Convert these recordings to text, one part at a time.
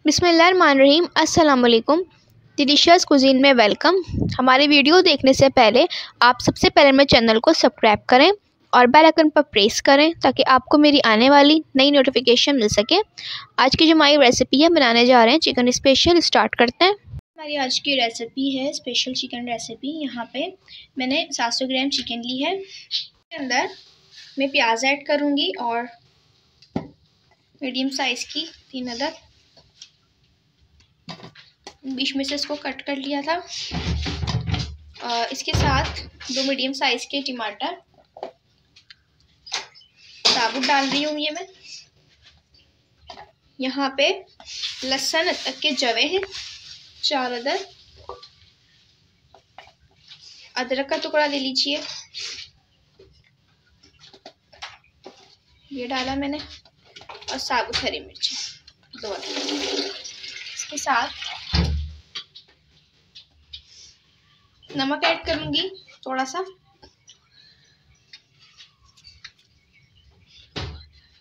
बिस्मिल्लाहिर्रहमानिर्रहीम। अस्सलाम वालेकुम। डिलीशियस कुजीन में वेलकम। हमारे वीडियो देखने से पहले आप सबसे पहले मेरे चैनल को सब्सक्राइब करें और बेल आइकन पर प्रेस करें ताकि आपको मेरी आने वाली नई नोटिफिकेशन मिल सके। आज की जो हमारी रेसिपी है बनाने जा रहे हैं चिकन स्पेशल। स्टार्ट करते हैं। हमारी आज की रेसिपी है स्पेशल चिकन रेसिपी। यहाँ पे मैंने 700 ग्राम चिकन ली है। इसके अंदर मैं प्याज ऐड करूँगी और मीडियम साइज़ की 3 अदद बीच में से इसको कट कर लिया था। इसके साथ 2 मीडियम साइज़ के टमाटर साबुत डाल रही हूँ। ये मैं यहाँ पे लहसुन के जवे हैं 4 अदद। अदरक का टुकड़ा ले लीजिए, ये डाला मैंने, और साबुत हरी मिर्ची 2 अदद। इसके साथ नमक ऐड करूंगी थोड़ा सा,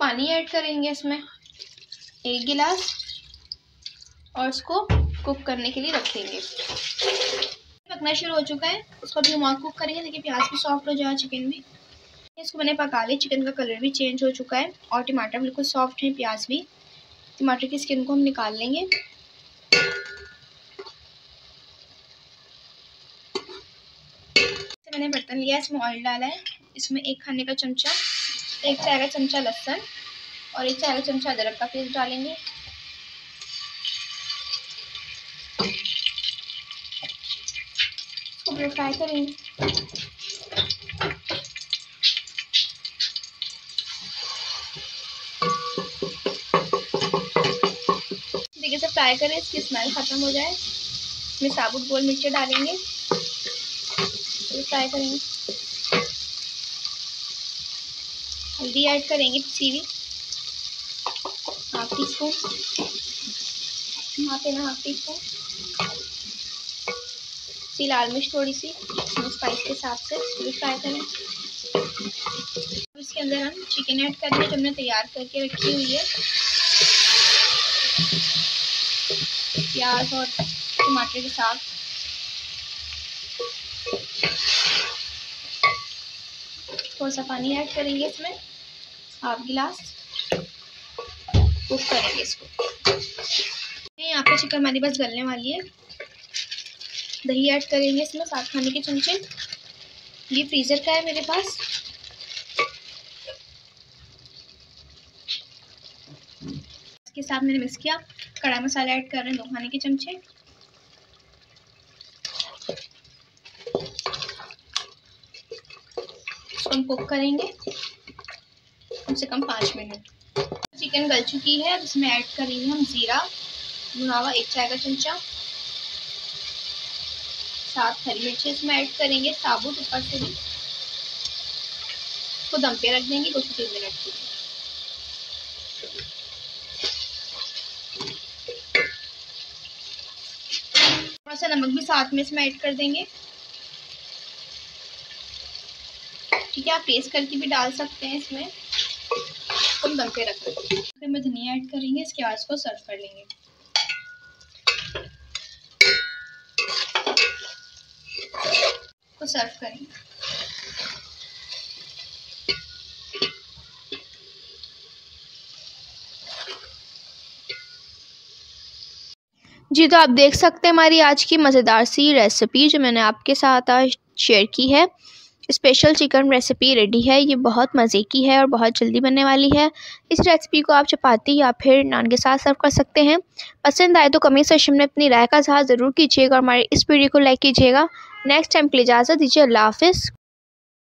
पानी ऐड करेंगे इसमें 1 गिलास, और इसको कुक करने के लिए रखेंगे। पकना शुरू हो चुका है, इसको भी हम कुक करेंगे। देखिए प्याज भी सॉफ्ट हो जाए चिकन भी। इसको मैंने पका लिया। चिकन का कलर भी चेंज हो चुका है और टमाटर बिल्कुल सॉफ्ट है, प्याज भी। टमाटर की स्किन को हम निकाल लेंगे। मैंने बर्तन लिया, इसमें ऑयल डाला है। इसमें 1 खाने का चमचा, 1 चाय का चमचा लहसुन और 1 चाय का चमचा अदरक का पेस्ट डालेंगे। इसको फ्राई करेंगे। देखिए से फ्राई करें, इसकी स्मेल खत्म हो जाए। इसमें साबुत गोल मिर्ची डालेंगे, फ्राई करेंगे। हल्दी ऐड करेंगे पिसी हुई ½ टीस्पून, यहाँ पे ना ½ टीस्पून। लाल मिर्च थोड़ी सी स्पाइस के हिसाब से भी फ्राई करें। इसके अंदर हम चिकन ऐड करेंगे जो हमने तैयार करके रखी हुई है। प्याज और टमाटर के साथ थोड़ा सा पानी ऐड करेंगे, इसमें ½ गिलास। कुक करेंगे इसको। यहाँ पे चिकन हमारी बस गलने वाली है। दही ऐड करेंगे इसमें 7 खाने के चमचे। ये फ्रीज़र का है मेरे पास। इसके साथ मैंने मिक्स किया। कड़ा मसाला ऐड कर रहे हैं 2 खाने के चमचे। हम कुक करेंगे कम से कम 5 मिनट। चिकन गल चुकी है। अब इसमें ऐड करेंगे हम जीरा भुना हुआ 1 चाय का चमचा, 7 हरी मिर्ची इसमें ऐड करेंगे साबुत ऊपर से भी। इसको दम पे रख देंगे 2 से 3 मिनट के लिए। थोड़ा सा नमक भी साथ में इसमें ऐड कर देंगे। ठीक है, आप टेस्ट करके भी डाल सकते हैं इसमें। हम दम पे रख देंगे। फिर में धनिया ऐड करेंगे। इसके बाद इसको सर्व कर लेंगे। तो सर्व करेंगे। जी तो आप देख सकते हैं हमारी आज की मज़ेदार सी रेसिपी जो मैंने आपके साथ आज शेयर की है। स्पेशल चिकन रेसिपी रेडी है। ये बहुत मज़े की है और बहुत जल्दी बनने वाली है। इस रेसिपी को आप चपाती या फिर नान के साथ सर्व कर सकते हैं। पसंद आए तो कमेंट सेक्शन में अपनी राय का इज़हार ज़रूर कीजिएगा और हमारे इस वीडियो को लाइक कीजिएगा। नेक्स्ट टाइम के लिए इजाज़त दीजिए। अल्लाह हाफ़िज़।